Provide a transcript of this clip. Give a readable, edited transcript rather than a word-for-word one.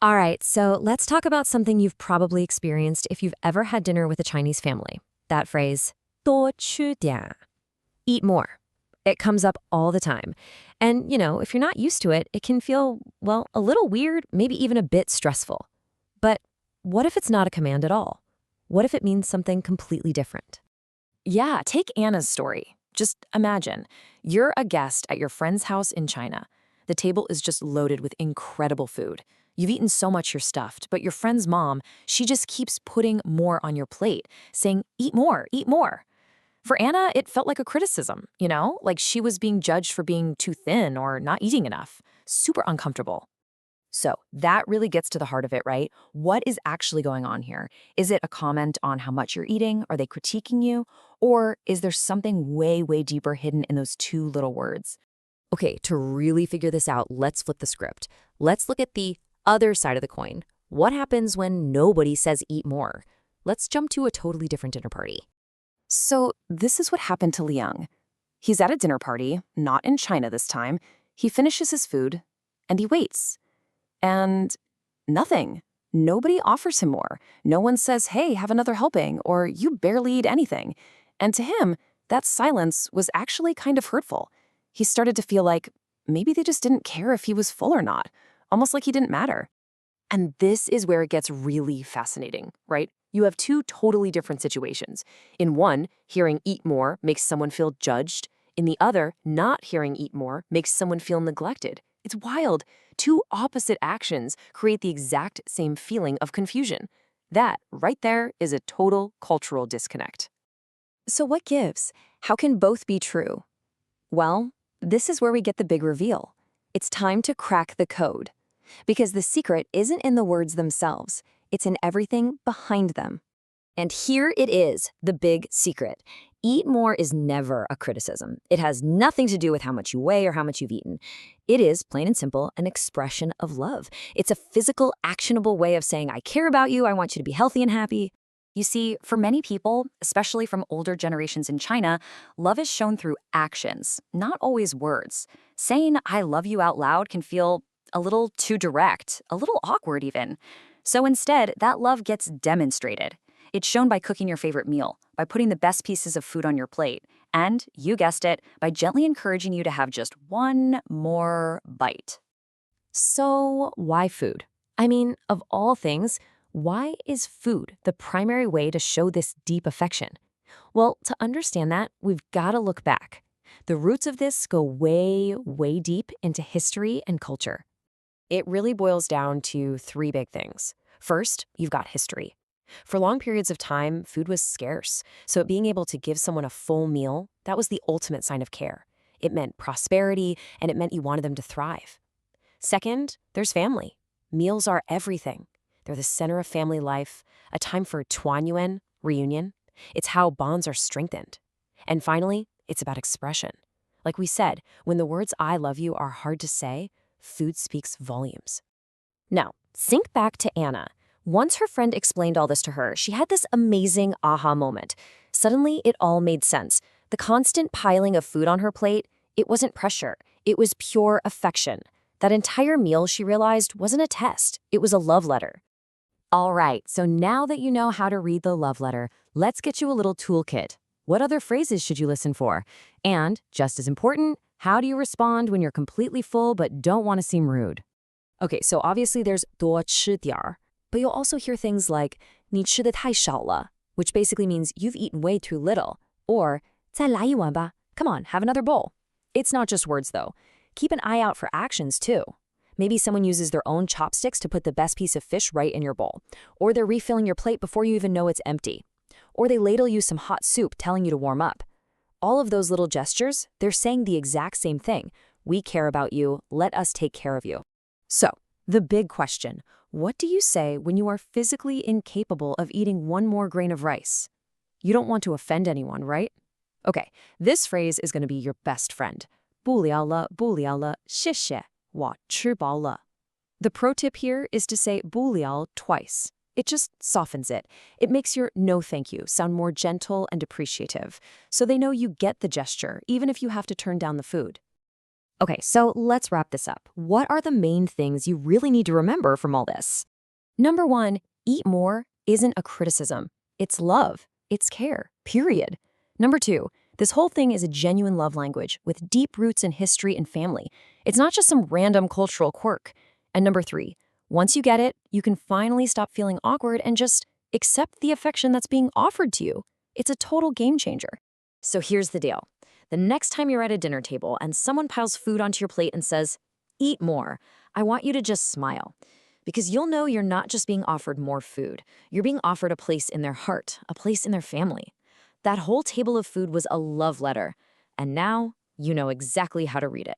All right, so let's talk about something you've probably experienced if you've ever had dinner with a Chinese family. That phrase, 多吃点, eat more. It comes up all the time. And, if you're not used to it, it can feel, well, a little weird, maybe even a bit stressful. But what if it's not a command at all? What if it means something completely different? Yeah, take Anna's story. Just imagine, you're a guest at your friend's house in China. The table is just loaded with incredible food. You've eaten so much you're stuffed, but your friend's mom, she just keeps putting more on your plate, saying, eat more, eat more. For Anna, it felt like a criticism, like she was being judged for being too thin or not eating enough. Super uncomfortable. So that really gets to the heart of it, right? What is actually going on here? Is it a comment on how much you're eating? Are they critiquing you? Or is there something way, way deeper hidden in those two little words? Okay, to really figure this out, let's flip the script. Let's look at the other side of the coin. What happens when nobody says eat more? Let's jump to a totally different dinner party. So this is what happened to Liang. He's at a dinner party, not in China this time. He finishes his food, and he waits. And nothing. Nobody offers him more. No one says, hey, have another helping, or you barely eat anything. And to him, that silence was actually kind of hurtful. He started to feel like maybe they just didn't care if he was full or not, almost like he didn't matter. And this is where it gets really fascinating, right? You have two totally different situations. In one, hearing eat more makes someone feel judged. In the other, not hearing eat more makes someone feel neglected. It's wild. Two opposite actions create the exact same feeling of confusion. That, right there, is a total cultural disconnect. So what gives? How can both be true? Well, this is where we get the big reveal. It's time to crack the code. Because the secret isn't in the words themselves. It's in everything behind them. And here it is, the big secret. Eat more is never a criticism. It has nothing to do with how much you weigh or how much you've eaten. It is, plain and simple, an expression of love. It's a physical, actionable way of saying, I care about you, I want you to be healthy and happy. You see, for many people, especially from older generations in China, love is shown through actions, not always words. Saying I love you out loud can feel a little too direct, a little awkward even. So instead, that love gets demonstrated. It's shown by cooking your favorite meal, by putting the best pieces of food on your plate, and, you guessed it, by gently encouraging you to have just one more bite. So why food? I mean, of all things, why is food the primary way to show this deep affection? Well, to understand that, we've got to look back. The roots of this go way, way deep into history and culture. It really boils down to three big things. First, you've got history. For long periods of time, food was scarce, so being able to give someone a full meal, that was the ultimate sign of care. It meant prosperity, and it meant you wanted them to thrive. Second, there's family. Meals are everything. They're the center of family life, a time for tuanyuan, reunion. It's how bonds are strengthened. And finally, it's about expression. Like we said, when the words I love you are hard to say, food speaks volumes. Now, think back to Anna. Once her friend explained all this to her, she had this amazing aha moment. Suddenly, it all made sense. The constant piling of food on her plate, it wasn't pressure. It was pure affection. That entire meal, she realized, wasn't a test. It was a love letter. All right, so now that you know how to read the love letter, let's get you a little toolkit. What other phrases should you listen for? And, just as important, how do you respond when you're completely full but don't want to seem rude? Okay, so obviously there's 多吃点儿, but you'll also hear things like 你吃得太少了, which basically means you've eaten way too little, or 再来一碗吧, come on, have another bowl. It's not just words though. Keep an eye out for actions too. Maybe someone uses their own chopsticks to put the best piece of fish right in your bowl, or they're refilling your plate before you even know it's empty, or they ladle you some hot soup telling you to warm up. All of those little gestures, they're saying the exact same thing. We care about you, let us take care of you. So, the big question, what do you say when you are physically incapable of eating one more grain of rice? You don't want to offend anyone, right? Okay, this phrase is going to be your best friend. 不聊了,不聊了,谢谢,我吃饱了. The pro tip here is to say 不聊 twice. It just softens it. It makes your no thank you sound more gentle and appreciative, so they know you get the gesture, even if you have to turn down the food. Okay, so let's wrap this up. What are the main things you really need to remember from all this? Number one, eat more isn't a criticism. It's love. It's care, period. Number two, this whole thing is a genuine love language with deep roots in history and family. It's not just some random cultural quirk. And number three, once you get it, you can finally stop feeling awkward and just accept the affection that's being offered to you. It's a total game changer. So here's the deal. The next time you're at a dinner table and someone piles food onto your plate and says, "Eat more," I want you to just smile. Because you'll know you're not just being offered more food. You're being offered a place in their heart, a place in their family. That whole table of food was a love letter. And now you know exactly how to read it.